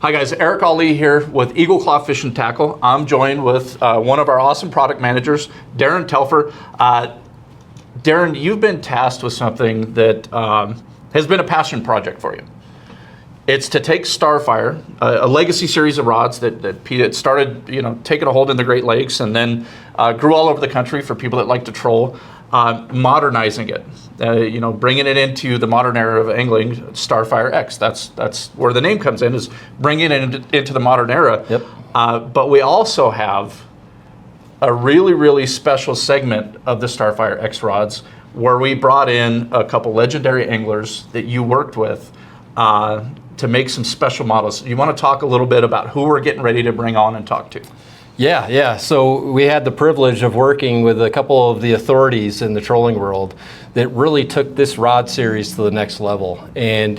Hi guys, Eric Ali here with Eagle Claw Fish and Tackle. I'm joined with one of our awesome product managers, Darren Telfer. Darren, you've been tasked with something that has been a passion project for you. It's to take Starfire, a legacy series of rods that started, taking a hold in the Great Lakes and then grew all over the country for people that like to troll, modernizing it, bringing it into the modern era of angling, Starfire X. That's where the name comes in, is bringing it into the modern era. Yep. But we also have a really, really special segment of the Starfire X rods where we brought in a couple legendary anglers that you worked with to make some special models. You want to talk a little bit about who we're getting ready to bring on and talk to? Yeah. So we had the privilege of working with a couple of the authorities in the trolling world that really took this rod series to the next level. And,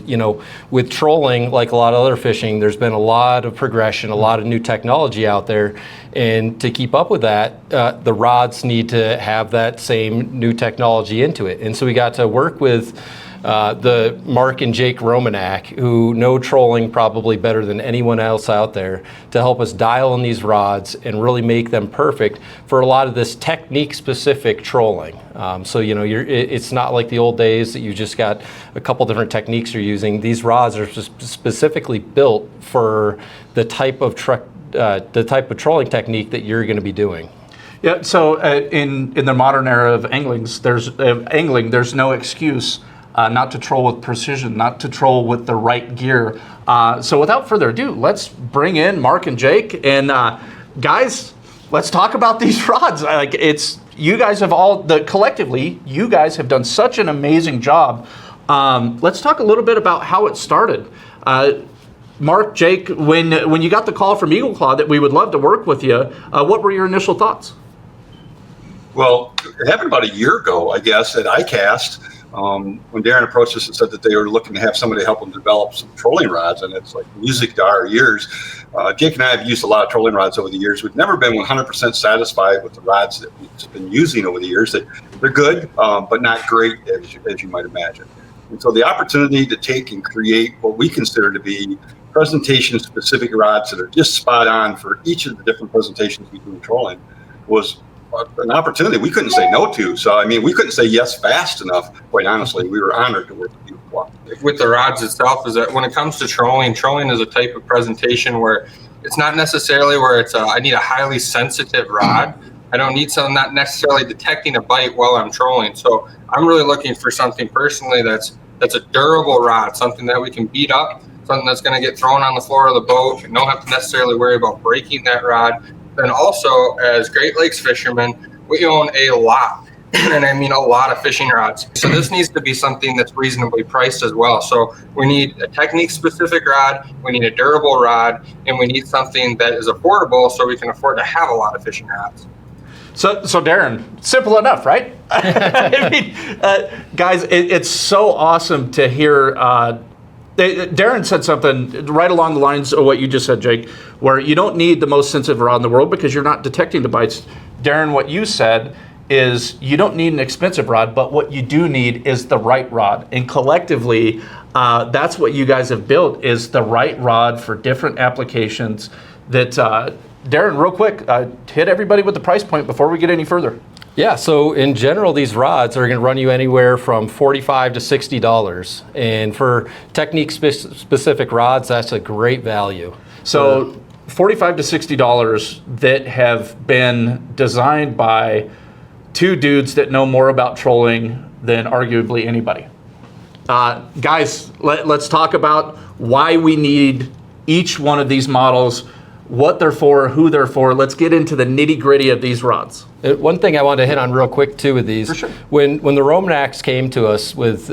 with trolling, like a lot of other fishing, there's been a lot of progression, a lot of new technology out there. And to keep up with that, the rods need to have that same new technology into it. And so we got to work with the Mark and Jake Romanack, who know trolling probably better than anyone else out there, to help us dial in these rods and really make them perfect for a lot of this technique-specific trolling. It's not like the old days that you just got a couple different techniques you're using. These rods are specifically built for the type of trolling technique that you're going to be doing. Yeah. So in the modern era of angling, there's no excuse not to troll with precision, not to troll with the right gear. So without further ado, let's bring in Mark and Jake. And guys, let's talk about these rods. You guys have collectively, you guys have done such an amazing job. Let's talk a little bit about how it started. Mark, Jake, when you got the call from Eagle Claw that we would love to work with you, what were your initial thoughts? Well, it happened about a year ago, I guess, at ICAST. When Darren approached us and said that they were looking to have somebody help them develop some trolling rods, and it's like music to our ears. Jake and I have used a lot of trolling rods over the years. We've never been 100% satisfied with the rods that we've been using over the years. They're good, but not great, as you might imagine. And so the opportunity to take and create what we consider to be presentation-specific rods that are just spot on for each of the different presentations we do in trolling was an opportunity we couldn't say no to. So, we couldn't say yes fast enough. Quite honestly, we were honored to work with you. With the rods itself, is that when it comes to trolling is a type of presentation where it's not necessarily where I need a highly sensitive rod. I don't need something not necessarily detecting a bite while I'm trolling. So I'm really looking for something personally that's a durable rod, something that we can beat up, something that's going to get thrown on the floor of the boat and don't have to necessarily worry about breaking that rod. And also, as Great Lakes fishermen, we own a lot, and I mean a lot of fishing rods. So this needs to be something that's reasonably priced as well. So we need a technique-specific rod, we need a durable rod, and we need something that is affordable so we can afford to have a lot of fishing rods. So Darren, simple enough, right? Guys, it's so awesome to hear. Darren said something right along the lines of what you just said, Jake, where you don't need the most sensitive rod in the world because you're not detecting the bites. Darren, what you said is you don't need an expensive rod, but what you do need is the right rod. And collectively, that's what you guys have built, is the right rod for different applications. That Darren, real quick, hit everybody with the price point before we get any further. Yeah, so in general, these rods are going to run you anywhere from $45 to $60. And for technique-specific rods, that's a great value. So $45 to $60 that have been designed by two dudes that know more about trolling than arguably anybody. Guys, let's talk about why we need each one of these models, what they're for, who they're for. Let's get into the nitty-gritty of these rods. One thing I wanted to hit on real quick too with these, for sure. when the Romanacks came to us with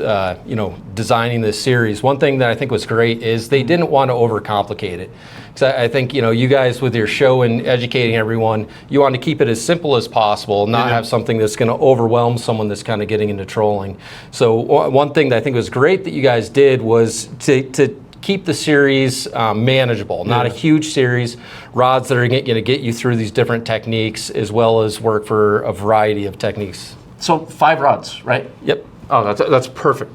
designing this series, one thing that I think was great is they didn't want to overcomplicate it. Because I think you guys with your show and educating everyone, you want to keep it as simple as possible, not have something that's going to overwhelm someone that's kind of getting into trolling. So one thing that I think was great that you guys did was to keep the series manageable, not a huge series, rods that are going to get you through these different techniques as well as work for a variety of techniques. So 5 rods, right? Yep. Oh, that's perfect.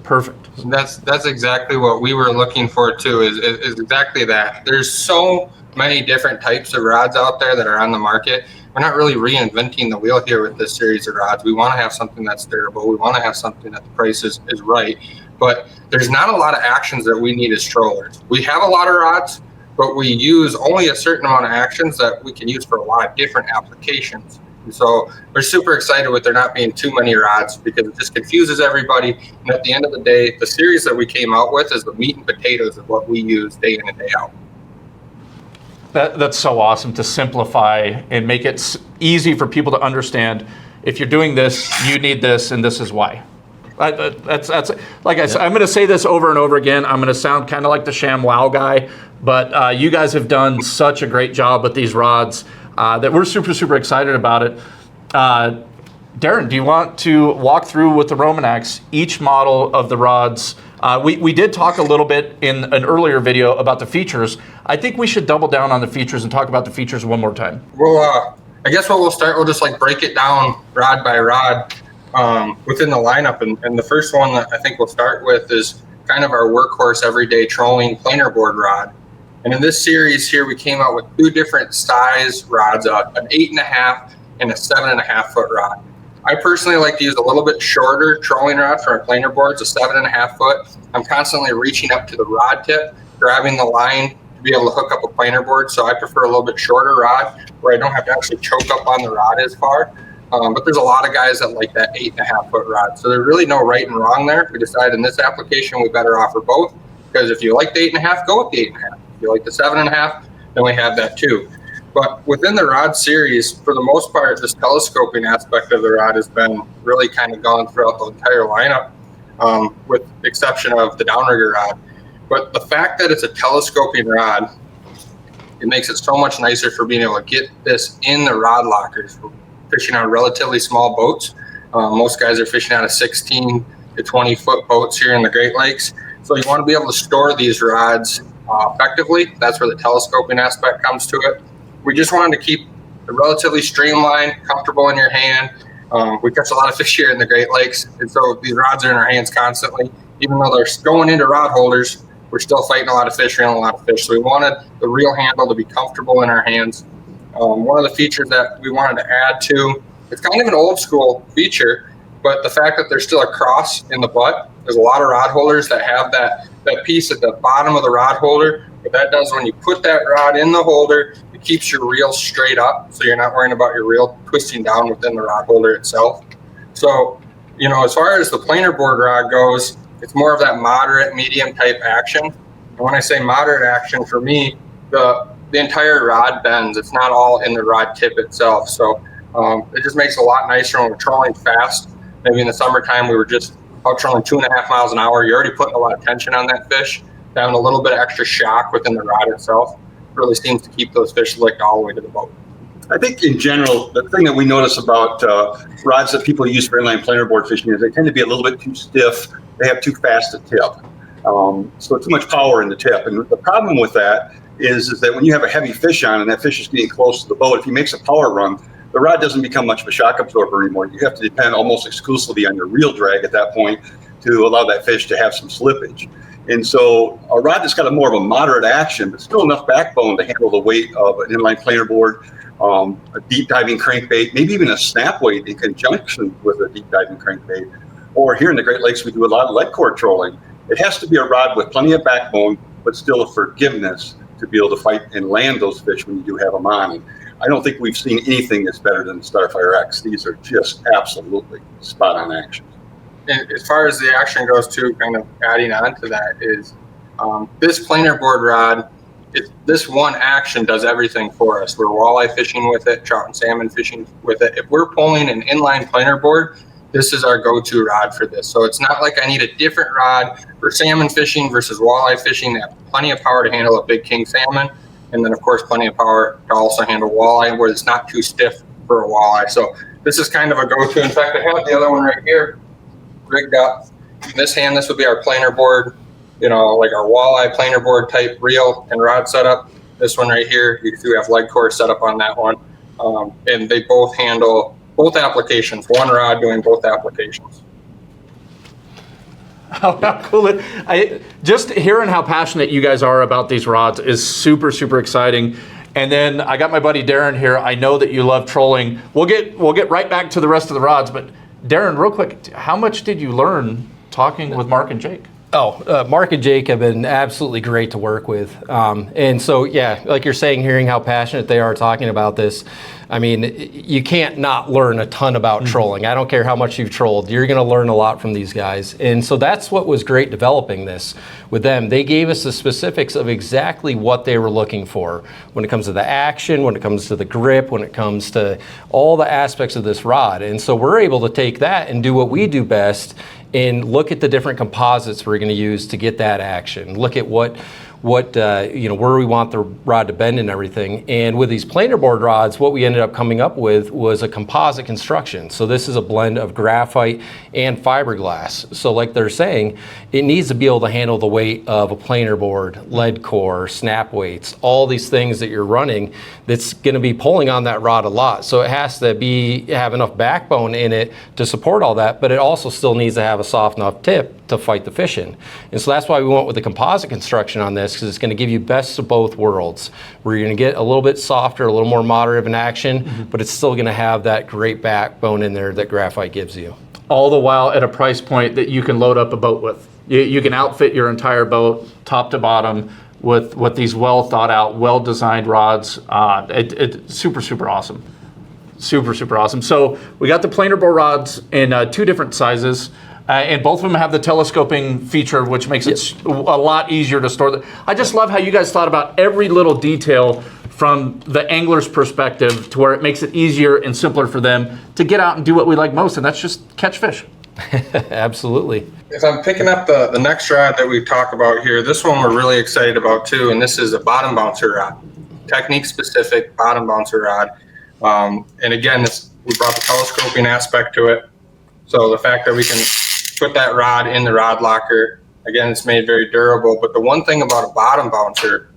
That's exactly what we were looking for too. Is exactly that. There's so many different types of rods out there that are on the market. We're not really reinventing the wheel here with this series of rods. We want to have something that's durable. We want to have something that the price is right. But there's not a lot of actions that we need as trollers. We have a lot of rods, but we use only a certain amount of actions that we can use for a lot of different applications. And so we're super excited with there not being too many rods because it just confuses everybody. And at the end of the day, the series that we came out with is the meat and potatoes of what we use day in and day out. That's so awesome to simplify and make it easy for people to understand. If you're doing this, you need this, and this is why. That's like I said, I'm going to say this over and over again. I'm going to sound kind of like the sham wow guy, but you guys have done such a great job with these rods that we're super excited about it. Darren, do you want to walk through with the Romanacks each model of the rods? We did talk a little bit in an earlier video about the features. I think we should double down on the features and talk about the features one more time. Well, I guess what we'll start, we'll just like break it down rod by rod within the lineup. And the first one that I think we'll start with is kind of our workhorse everyday trolling planer board rod. And in this series here, we came out with two different size rods, an 8.5 and a 7.5 foot rod. I personally like to use a little bit shorter trolling rod for our planer boards, a 7.5 foot. I'm constantly reaching up to the rod tip, grabbing the line to be able to hook up a planer board. So I prefer a little bit shorter rod where I don't have to actually choke up on the rod as far. But there's a lot of guys that like that 8.5 foot rod. So there's really no right and wrong there. We decided in this application, we better offer both because if you like the 8.5, go with the 8.5. If you like the 7.5, then we have that too. But within the rod series, for the most part, this telescoping aspect of the rod has been really kind of gone throughout the entire lineup, with the exception of the Downrigger rod. But the fact that it's a telescoping rod, it makes it so much nicer for being able to get this in the rod lockers. We're fishing on relatively small boats. Most guys are fishing out of 16 to 20 foot boats here in the Great Lakes. So you want to be able to store these rods effectively. That's where the telescoping aspect comes to it. We just wanted to keep it relatively streamlined, comfortable in your hand. We catch a lot of fish here in the Great Lakes, and so these rods are in our hands constantly. Even though they're going into rod holders, we're still fighting a lot of fish, reeling a lot of fish. So we wanted the reel handle to be comfortable in our hands. One of the features that we wanted to add to, it's kind of an old school feature, but the fact that there's still a cross in the butt, there's a lot of rod holders that have that piece at the bottom of the rod holder. What that does when you put that rod in the holder, it keeps your reel straight up, so you're not worrying about your reel twisting down within the rod holder itself. So, you know, as far as the planer board rod goes, it's more of that moderate, medium type action. And when I say moderate action, for me, the entire rod bends. It's not all in the rod tip itself. So it just makes it a lot nicer when we're trolling fast. Maybe in the summertime, we were just out trolling 2.5 miles an hour. You're already putting a lot of tension on that fish. Having a little bit of extra shock within the rod itself really seems to keep those fish licked all the way to the boat. I think in general, the thing that we notice about rods that people use for inline planer board fishing is they tend to be a little bit too stiff. They have too fast a tip. So too much power in the tip. And the problem with that is that when you have a heavy fish on and that fish is getting close to the boat, if he makes a power run, the rod doesn't become much of a shock absorber anymore. You have to depend almost exclusively on your reel drag at that point to allow that fish to have some slippage. And so a rod that's got a more of a moderate action, but still enough backbone to handle the weight of an inline planer board, a deep diving crankbait, maybe even a snap weight in conjunction with a deep diving crankbait. Or here in the Great Lakes, we do a lot of lead core trolling. It has to be a rod with plenty of backbone, but still a forgiveness to be able to fight and land those fish when you do have them on. And I don't think we've seen anything that's better than the Starfire X. These are just absolutely spot on action. And as far as the action goes too, kind of adding on to that is this planer board rod, this one action does everything for us. We're walleye fishing with it, trout and salmon fishing with it. If we're pulling an inline planer board, this is our go-to rod for this. So it's not like I need a different rod for salmon fishing versus walleye fishing. They have plenty of power to handle a big king salmon. And then of course, plenty of power to also handle walleye where it's not too stiff for a walleye. So this is kind of a go-to. In fact, I have the other one right here rigged up. In this hand, this would be our planer board, you know, like our walleye planer board type reel and rod setup. This one right here, you do have lead core set up on that one. And they both handle both applications, one rod doing both applications. How cool just hearing how passionate you guys are about these rods is super, super exciting. And then I got my buddy Darren here. I know that you love trolling. We'll get right back to the rest of the rods, but Darren, real quick, how much did you learn talking with Mark and Jake? Mark and Jake have been absolutely great to work with. And so, yeah, like you're saying, hearing how passionate they are talking about this, I mean, you can't not learn a ton about trolling. I don't care how much you've trolled. You're going to learn a lot from these guys. And so that's what was great developing this with them. They gave us the specifics of exactly what they were looking for when it comes to the action, when it comes to the grip, when it comes to all the aspects of this rod. And so we're able to take that and do what we do best and look at the different composites we're going to use to get that action. Look at what where we want the rod to bend and everything. And with these planer board rods, what we ended up coming up with was a composite construction. So this is a blend of graphite and fiberglass. So like they're saying, it needs to be able to handle the weight of a planer board, lead core, snap weights, all these things that you're running that's going to be pulling on that rod a lot. So it has to have enough backbone in it to support all that, but it also still needs to have a soft enough tip to fight the fish in. And so that's why we went with the composite construction on this, because it's going to give you best of both worlds, where you're going to get a little bit softer, a little more moderate of an action, but it's still going to have that great backbone in there that graphite gives you. All the while at a price point that you can load up a boat with. You can outfit your entire boat, top to bottom, with these well thought out, well designed rods. It's super, super awesome. Super, super awesome. So we got the planer board rods in 2 different sizes. And both of them have the telescoping feature, which makes it a lot easier to store. I just love how you guys thought about every little detail from the angler's perspective, to where it makes it easier and simpler for them to get out and do what we like most, and that's just catch fish. Absolutely. If I'm picking up the next rod that we talk about here, this one we're really excited about too, and this is a bottom bouncer rod, technique specific bottom bouncer rod. And again, we brought the telescoping aspect to it. So the fact that we can put that rod in the rod locker, again, it's made very durable. But the one thing about a bottom bouncer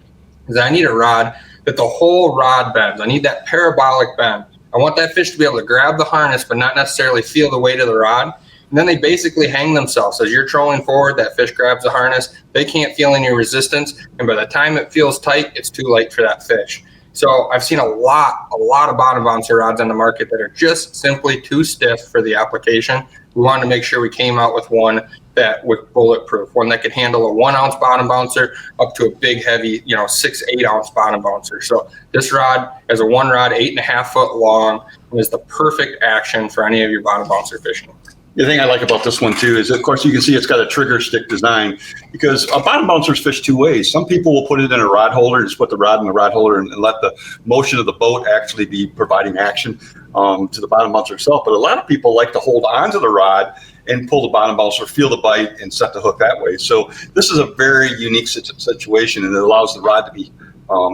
is I need a rod that the whole rod bends. I need that parabolic bend. I want that fish to be able to grab the harness, but not necessarily feel the weight of the rod. And then they basically hang themselves. As you're trolling forward, that fish grabs the harness. They can't feel any resistance. And by the time it feels tight, it's too late for that fish. So I've seen a lot of bottom bouncer rods on the market that are just simply too stiff for the application. We wanted to make sure we came out with one that was bulletproof, one that could handle a 1 ounce bottom bouncer up to a big, heavy, 6-8 ounce bottom bouncer. So this rod is a 1 rod, 8.5 foot long, and is the perfect action for any of your bottom bouncer fishing. The thing I like about this one too is, of course, you can see it's got a trigger stick design, because a bottom bouncer is fished 2 ways. Some people will put it in a rod holder, just put the rod in the rod holder and let the motion of the boat actually be providing action to the bottom bouncer itself. But a lot of people like to hold onto the rod and pull the bottom bouncer, feel the bite, and set the hook that way. So this is a very unique situation, and it allows the rod to be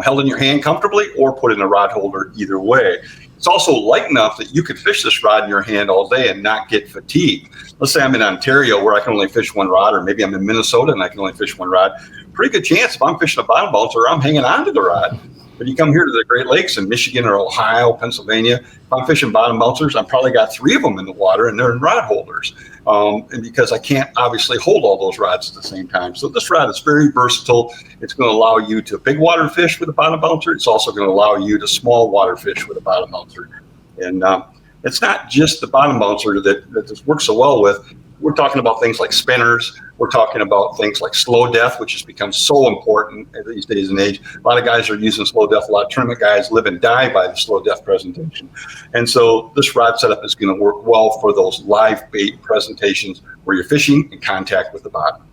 held in your hand comfortably or put in a rod holder, either way. It's also light enough that you could fish this rod in your hand all day and not get fatigued. Let's say I'm in Ontario where I can only fish 1 rod, or maybe I'm in Minnesota and I can only fish 1 rod. Pretty good chance if I'm fishing a bottom bouncer, I'm hanging on to the rod. But you come here to the Great Lakes in Michigan or Ohio, Pennsylvania, if I'm fishing bottom bouncers, I've probably got 3 of them in the water, and they're in rod holders. And because I can't obviously hold all those rods at the same time. So this rod is very versatile. It's going to allow you to big water fish with a bottom bouncer. It's also going to allow you to small water fish with a bottom bouncer. And it's not just the bottom bouncer that this works so well with. We're talking about things like spinners. We're talking about things like slow depth, which has become so important these days and age. A lot of guys are using slow depth. A lot of tournament guys live and die by the slow depth presentation. And so this rod setup is going to work well for those live bait presentations where you're fishing in contact with the bottom.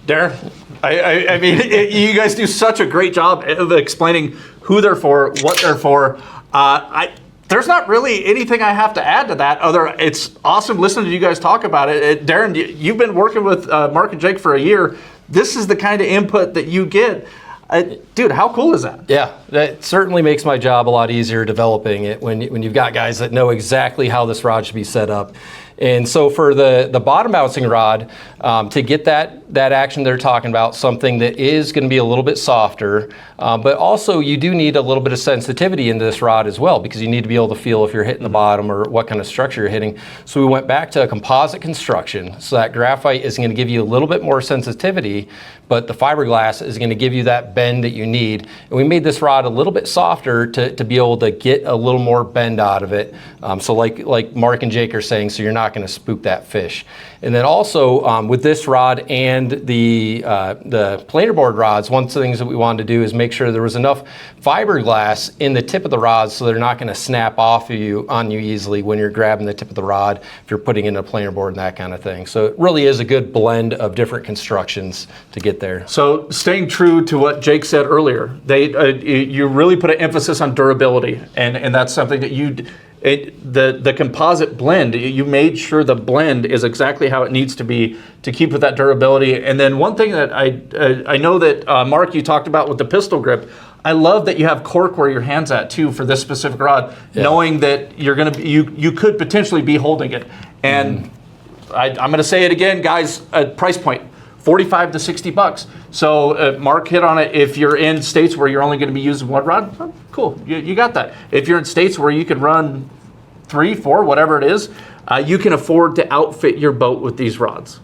Darren, I mean, you guys do such a great job of explaining who they're for, what they're for. There's not really anything I have to add to that. It's awesome listening to you guys talk about it. Darren, you've been working with Mark and Jake for a year. This is the kind of input that you get. Dude, how cool is that? Yeah, that certainly makes my job a lot easier developing it when you've got guys that know exactly how this rod should be set up. And so for the bottom bouncing rod, to get that action they're talking about, something that is going to be a little bit softer, but also you do need a little bit of sensitivity into this rod as well, because you need to be able to feel if you're hitting the bottom or what kind of structure you're hitting. So we went back to a composite construction. So that graphite is going to give you a little bit more sensitivity, but the fiberglass is going to give you that bend that you need. And we made this rod a little bit softer to be able to get a little more bend out of it. So like Mark and Jake are saying, so you're not going to spook that fish. And then also with this rod and the planer board rods, one of the things that we wanted to do is make sure there was enough fiberglass in the tip of the rod so they're not going to snap off on you easily when you're grabbing the tip of the rod if you're putting in a planer board and that kind of thing. So it really is a good blend of different constructions to get there. So staying true to what Jake said earlier, you really put an emphasis on durability, and that's something that the composite blend, you made sure the blend is exactly how it needs to be to keep with that durability. And then one thing that I know that Mark, you talked about with the pistol grip, I love that you have cork where your hand's at too for this specific rod, knowing that you could potentially be holding it. And I'm going to say it again, guys, price point. $45 to $60. So Mark hit on it. If you're in states where you're only going to be using one rod, well, cool, you got that. If you're in states where you can run 3, 4, whatever it is, you can afford to outfit your boat with these rods.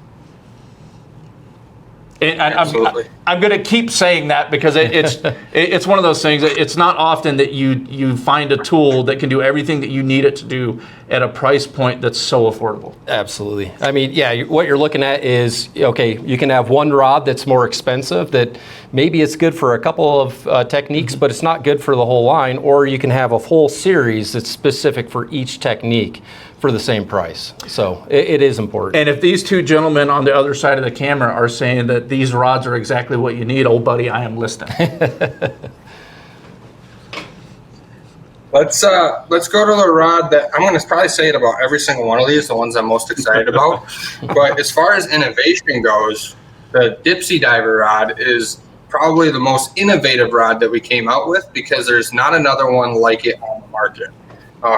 And I'm going to keep saying that because it's one of those things. It's not often that you find a tool that can do everything that you need it to do at a price point that's so affordable. Absolutely. I mean, yeah, what you're looking at is, okay, you can have one rod that's more expensive that maybe it's good for a couple of techniques, but it's not good for the whole line, or you can have a whole series that's specific for each technique for the same price. So it is important. And if these two gentlemen on the other side of the camera are saying that these rods are exactly what you need, old buddy, I am listening. Let's go to the rod that I'm going to probably say it about every single one of these, the ones I'm most excited about. But as far as innovation goes, the Dipsy Diver Rod is probably the most innovative rod that we came out with, because there's not another one like it on the market.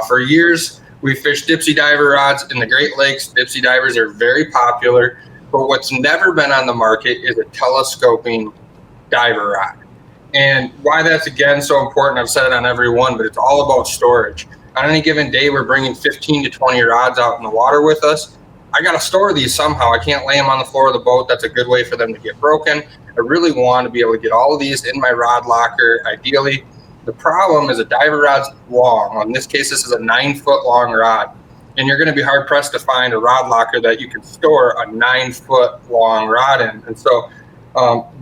For years, we fished Dipsy Diver rods in the Great Lakes. Dipsy divers are very popular, but what's never been on the market is a telescoping diver rod. And why that's, again, so important, I've said it on every one, but it's all about storage. On any given day, we're bringing 15 to 20 rods out in the water with us. I got to store these somehow. I can't lay them on the floor of the boat. That's a good way for them to get broken. I really want to be able to get all of these in my rod locker, ideally. The problem is a diver rod's long. Well, in this case, this is a 9-foot long rod. And you're going to be hard pressed to find a rod locker that you can store a 9-foot long rod in. And so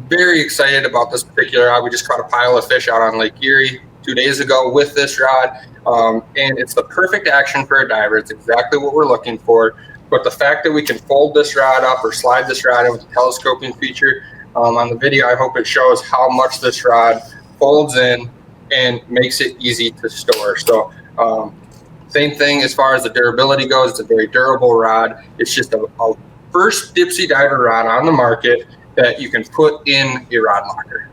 very excited about this particular rod. We just caught a pile of fish out on Lake Erie 2 days ago with this rod. And it's the perfect action for a diver. It's exactly what we're looking for. But the fact that we can fold this rod up or slide this rod in with a telescoping feature, on the video, I hope it shows how much this rod folds in and makes it easy to store. So same thing as far as the durability goes. It's a very durable rod. It's just a first Dipsy Diver rod on the market that you can put in your rod locker.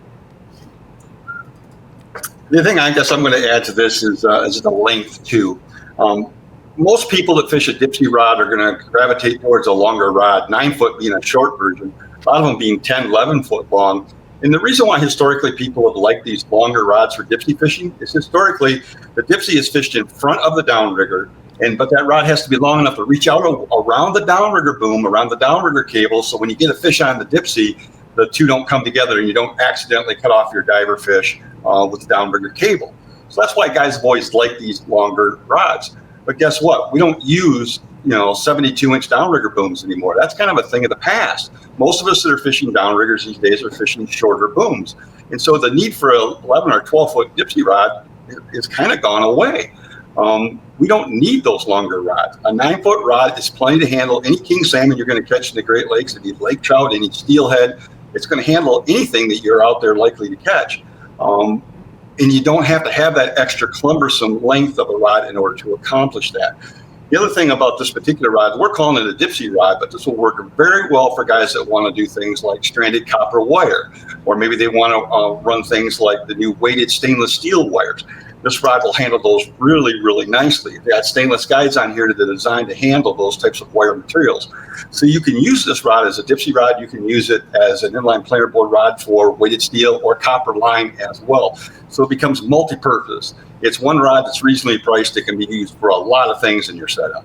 The thing I guess I'm going to add to this is the length too. Most people that fish a Dipsy rod are going to gravitate towards a longer rod, 9-foot being a short version, a lot of them being 10, 11-foot long. And the reason why historically people have liked these longer rods for Dipsy fishing is historically the Dipsy is fished in front of the downrigger, but that rod has to be long enough to reach out around the downrigger boom, around the downrigger cable, so when you get a fish on the Dipsy, the two don't come together and you don't accidentally cut off your diver fish with the downrigger cable. So that's why guys have always liked these longer rods. But guess what? We don't use 72-inch downrigger booms anymore. That's kind of a thing of the past. Most of us that are fishing downriggers these days are fishing shorter booms. And so the need for a 11 or 12-foot Dipsy rod is kind of gone away. We don't need those longer rods. A 9-foot rod is plenty to handle any king salmon you're going to catch in the Great Lakes, any lake trout, any steelhead. It's going to handle anything that you're out there likely to catch. And you don't have to have that extra cumbersome length of a rod in order to accomplish that. The other thing about this particular rod, we're calling it a Dipsy rod, but this will work very well for guys that want to do things like stranded copper wire, or maybe they want to run things like the new weighted stainless steel wires. this rod will handle those really, really nicely. They got stainless guides on here that are designed to handle those types of wire materials. So you can use this rod as a Dipsy rod. You can use it as an inline planer board rod for weighted steel or copper line as well. So it becomes multi-purpose. It's one rod that's reasonably priced. It can be used for a lot of things in your setup.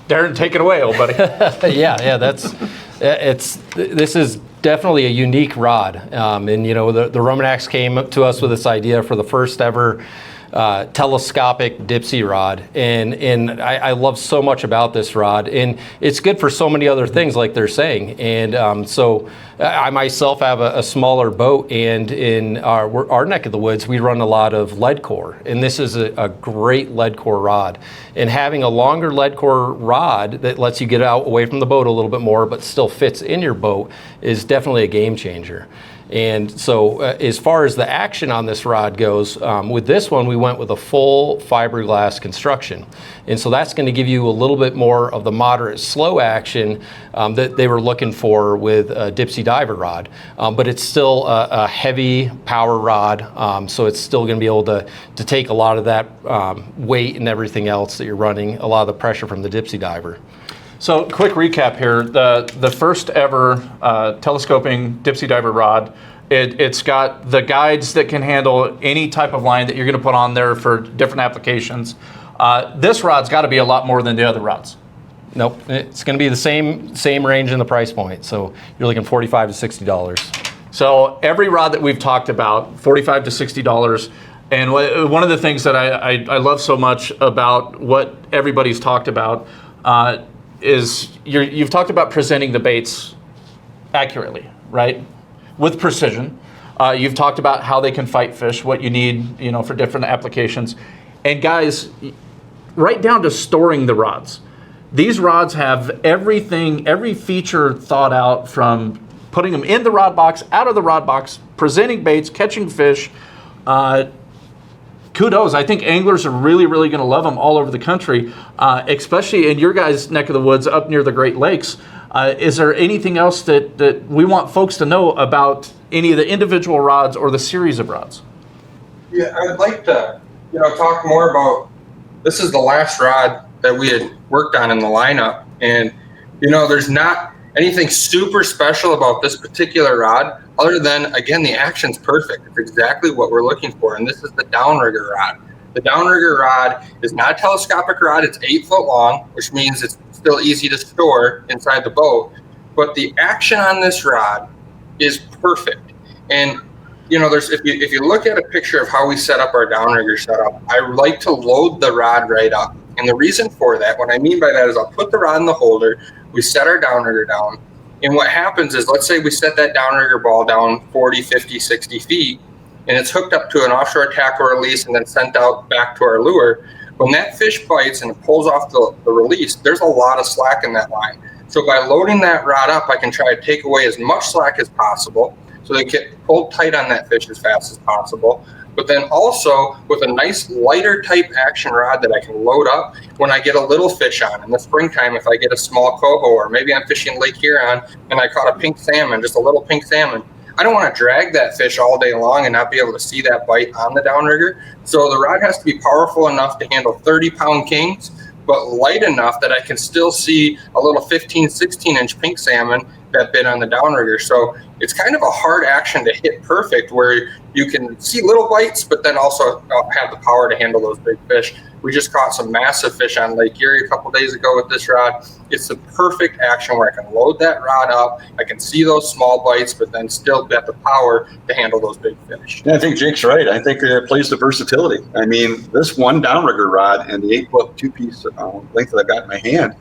Darren, take it away, old buddy. Yeah, this is definitely a unique rod. And, you know, the Romanacks came to us with this idea for the first ever telescopic Dipsy rod, and I love so much about this rod, and it's good for so many other things like they're saying. And so I myself have a smaller boat, and in our neck of the woods we run a lot of lead core, and this is a great lead core rod. And having a longer lead core rod that lets you get out away from the boat a little bit more but still fits in your boat is definitely a game changer. And so as far as the action on this rod goes, with this one we went with a full fiberglass construction. And so that's going to give you a little bit more of the moderate slow action that they were looking for with a Dipsy Diver Rod. But it's still a heavy power rod, so it's still going to be able to take a lot of that weight and everything else that you're running, a lot of the pressure from the Dipsy Diver. So quick recap here, the first ever telescoping Dipsy Diver Rod, it's got the guides that can handle any type of line that you're going to put on there for different applications. This rod's got to be a lot more than the other rods. Nope, it's going to be the same range in the price point, so you're looking $45 to $60. So every rod that we've talked about, $45 to $60. And one of the things that I love so much about what everybody's talked about is you've talked about presenting the baits accurately, right? With precision. You've talked about how they can fight fish, what you need, you know, for different applications. And guys, right down to storing the rods. These rods have everything, every feature thought out, from putting them in the rod box, out of the rod box, presenting baits, catching fish. Kudos. I think anglers are really, really going to love them all over the country, especially in your guys' neck of the woods up near the Great Lakes. Is there anything else that we want folks to know about any of the individual rods or the series of rods? Yeah, I'd like to, talk more about, this is the last rod that we had worked on in the lineup. And, there's not anything super special about this particular rod other than, again, the action's perfect. It's exactly what we're looking for. And this is the Downrigger rod. The Downrigger rod is not a telescopic rod. It's 8 foot long, which means it's still easy to store inside the boat. But the action on this rod is perfect. And, if you look at a picture of how we set up our Downrigger setup, I like to load the rod right up. And the reason for that, what I mean by that is I'll put the rod in the holder, we set our Downrigger down, and what happens is, let's say we set that Downrigger ball down 40, 50, 60 feet, and it's hooked up to an offshore tackle release and then sent out back to our lure. When that fish bites and it pulls off the release, there's a lot of slack in that line. So by loading that rod up, I can try to take away as much slack as possible so they get pulled tight on that fish as fast as possible. But then also with a nice lighter type action rod that I can load up when I get a little fish on. In the springtime, if I get a small coho, or maybe I'm fishing Lake Huron and I caught a pink salmon, just a little pink salmon, I don't want to drag that fish all day long and not be able to see that bite on the Downrigger. So the rod has to be powerful enough to handle 30-pound kings, but light enough that I can still see a little 15, 16-inch pink salmon that bit on the Downrigger. So it's kind of a hard action to hit perfect, where you can see little bites, but then also have the power to handle those big fish. We just caught some massive fish on Lake Erie a couple days ago with this rod. It's the perfect action where I can load that rod up, I can see those small bites, but then still get the power to handle those big fish. Yeah, I think Jake's right. I think it plays the versatility. I mean, this one Downrigger rod and the 8-foot 2-piece length that I've got in my hand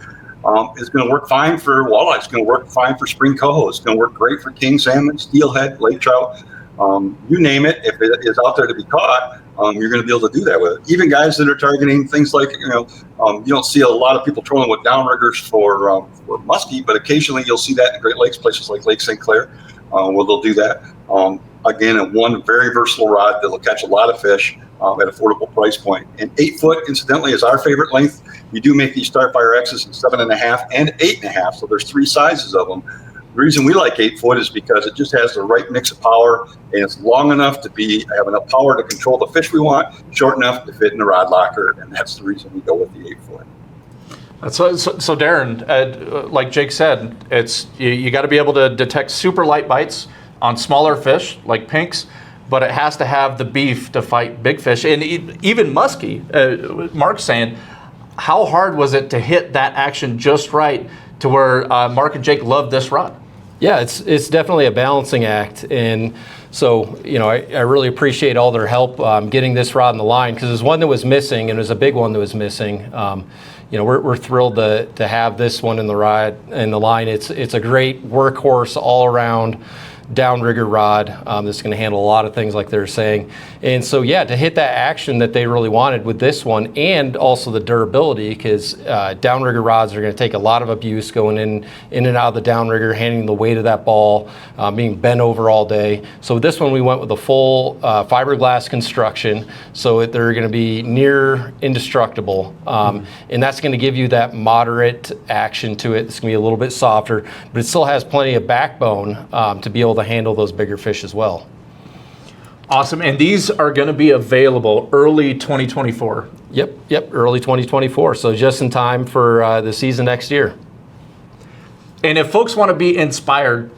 is going to work fine for walleye. It's going to work fine for spring coho. It's going to work great for king salmon, steelhead, lake trout. You name it. If it is out there to be caught, you're going to be able to do that with it. Even guys that are targeting things like, you don't see a lot of people trolling with Downriggers for muskie, but occasionally you'll see that in the Great Lakes, places like Lake St. Clair, where they'll do that. Again, one very versatile rod that'll catch a lot of fish at affordable price point. And 8 foot, incidentally, is our favorite length. We do make these Starfire X's in 7.5 and 8.5, so there's 3 sizes of them. The reason we like 8 foot is because it just has the right mix of power, and it's long enough to have enough power to control the fish we want, short enough to fit in the rod locker, and that's the reason we go with the 8 foot. So Darren, like Jake said, it's you got to be able to detect super light bites on smaller fish like pinks, but it has to have the beef to fight big fish. And even muskie, Mark's saying, how hard was it to hit that action just right to where Mark and Jake loved this rod? Yeah, it's definitely a balancing act, and so I really appreciate all their help getting this rod in the line, because there's one that was missing, and it was a big one that was missing. We're thrilled to have this one in the line. It's a great workhorse all around downrigger rod that's going to handle a lot of things like they're saying. And so, yeah, to hit that action that they really wanted with this one, and also the durability, because downrigger rods are going to take a lot of abuse going in and out of the downrigger, handling the weight of that ball, being bent over all day. So with this one, we went with a full fiberglass construction, so they're going to be near indestructible. And that's going to give you that moderate action to it. It's going to be a little bit softer, but it still has plenty of backbone to be able to handle those bigger fish as well. Awesome. And these are going to be available early 2024. Yep, early 2024. So just in time for the season next year. And if folks want to be inspired,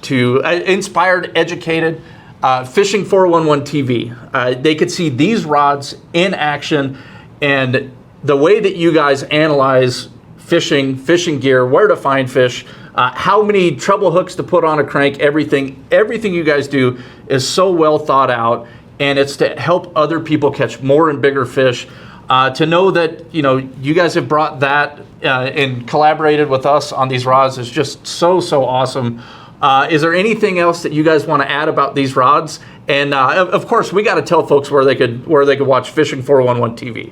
educated, Fishing 411 TV, they could see these rods in action, and the way that you guys analyze fishing gear, where to find fish, how many treble hooks to put on a crank, everything you guys do is so well thought out, and it's to help other people catch more and bigger fish. To know that you guys have brought that and collaborated with us on these rods is just so awesome. Is there anything else that you guys want to add about these rods? And of course, we got to tell folks where they could watch Fishing 411 TV.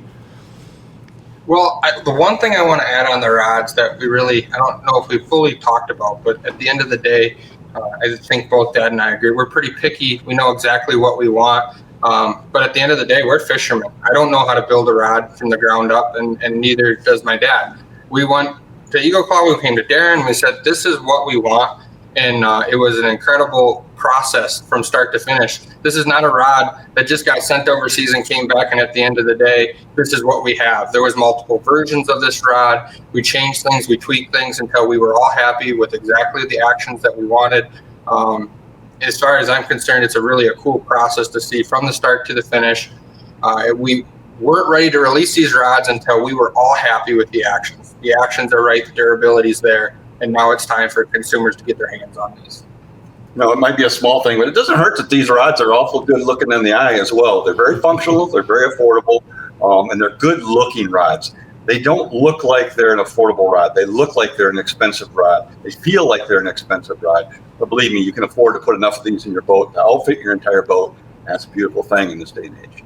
Well, the one thing I want to add on the rods that I don't know if we fully talked about, but at the end of the day, I think both Dad and I agree. We're pretty picky. We know exactly what we want. But at the end of the day, we're fishermen. I don't know how to build a rod from the ground up, and neither does my dad. We went to Eagle Claw, we came to Darren, and we said, this is what we want. And it was an incredible process from start to finish. This is not a rod that just got sent overseas and came back, and at the end of the day, this is what we have. There was multiple versions of this rod. We changed things, we tweaked things until we were all happy with exactly the actions that we wanted. As far as I'm concerned, it's really a cool process to see from the start to the finish. We weren't ready to release these rods until we were all happy with the actions. The actions are right, the durability's there, and now it's time for consumers to get their hands on these. It might be a small thing, but it doesn't hurt that these rods are awful good looking in the eye as well. They're very functional, they're very affordable, and they're good looking rods. They don't look like they're an affordable rod. They look like they're an expensive rod. They feel like they're an expensive rod. But believe me, you can afford to put enough of these in your boat to outfit your entire boat. That's a beautiful thing in this day and age.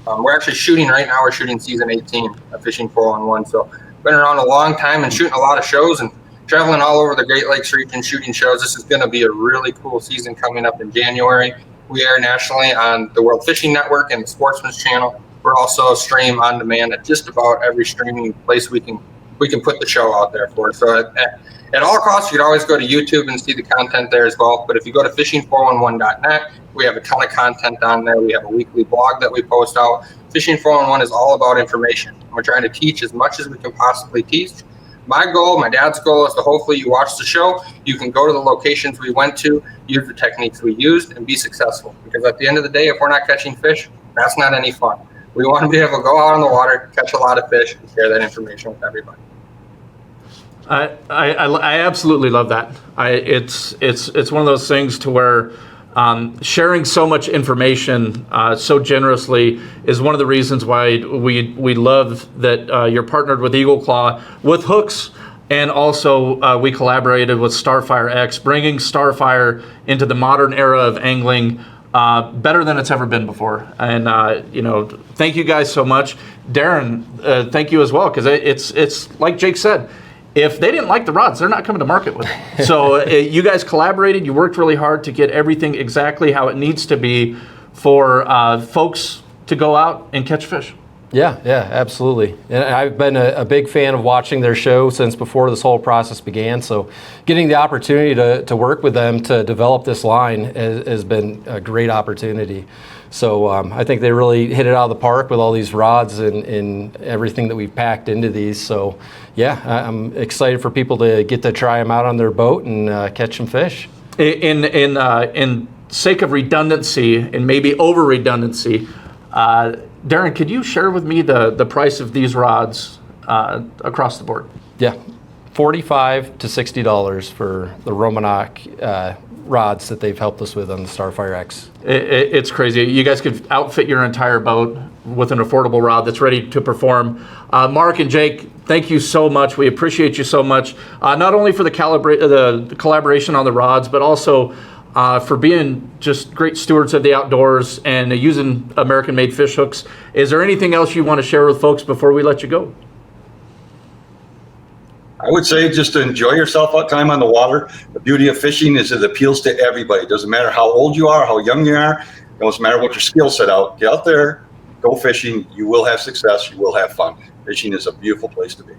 We're actually shooting right now. We're shooting season 18 of Fishing 411. So been around a long time and shooting a lot of shows and traveling all over the Great Lakes region shooting shows. This is going to be a really cool season coming up in January. We air nationally on the World Fishing Network and the Sportsman's Channel. We're also stream on demand at just about every streaming place we can put the show out there for. So at all costs, you could always go to YouTube and see the content there as well. But if you go to fishing411.net, we have a ton of content on there. We have a weekly blog that we post out. Fishing 411 is all about information. We're trying to teach as much as we can possibly teach. My goal, my dad's goal, is to hopefully you watch the show, you can go to the locations we went to, use the techniques we used, and be successful. Because at the end of the day, if we're not catching fish, that's not any fun. We want to be able to go out on the water, catch a lot of fish, and share that information with everybody. I absolutely love that. It's one of those things to where sharing so much information so generously is one of the reasons why we love that you're partnered with Eagle Claw with hooks, and also we collaborated with Starfire X, bringing Starfire into the modern era of angling better than it's ever been before. And thank you guys so much. Darren, thank you as well, because it's like Jake said, if they didn't like the rods, they're not coming to market with them. So you guys collaborated, you worked really hard to get everything exactly how it needs to be for folks to go out and catch fish. Yeah, absolutely. And I've been a big fan of watching their show since before this whole process began. So getting the opportunity to work with them to develop this line has been a great opportunity. So I think they really hit it out of the park with all these rods and everything that we've packed into these. So yeah, I'm excited for people to get to try them out on their boat and catch some fish. In sake of redundancy and maybe over redundancy, Darren, could you share with me the price of these rods across the board? Yeah, $45 to $60 for the Romanack rods that they've helped us with on the Starfire X. It's crazy. You guys could outfit your entire boat with an affordable rod that's ready to perform. Mark and Jake, thank you so much. We appreciate you so much, not only for the collaboration on the rods, but also for being just great stewards of the outdoors and using American-made fish hooks. Is there anything else you want to share with folks before we let you go? I would say just to enjoy yourself out time on the water. The beauty of fishing is it appeals to everybody. It doesn't matter how old you are, how young you are. It doesn't matter what your skill set out. Get out there, go fishing. You will have success. You will have fun. Fishing is a beautiful place to be.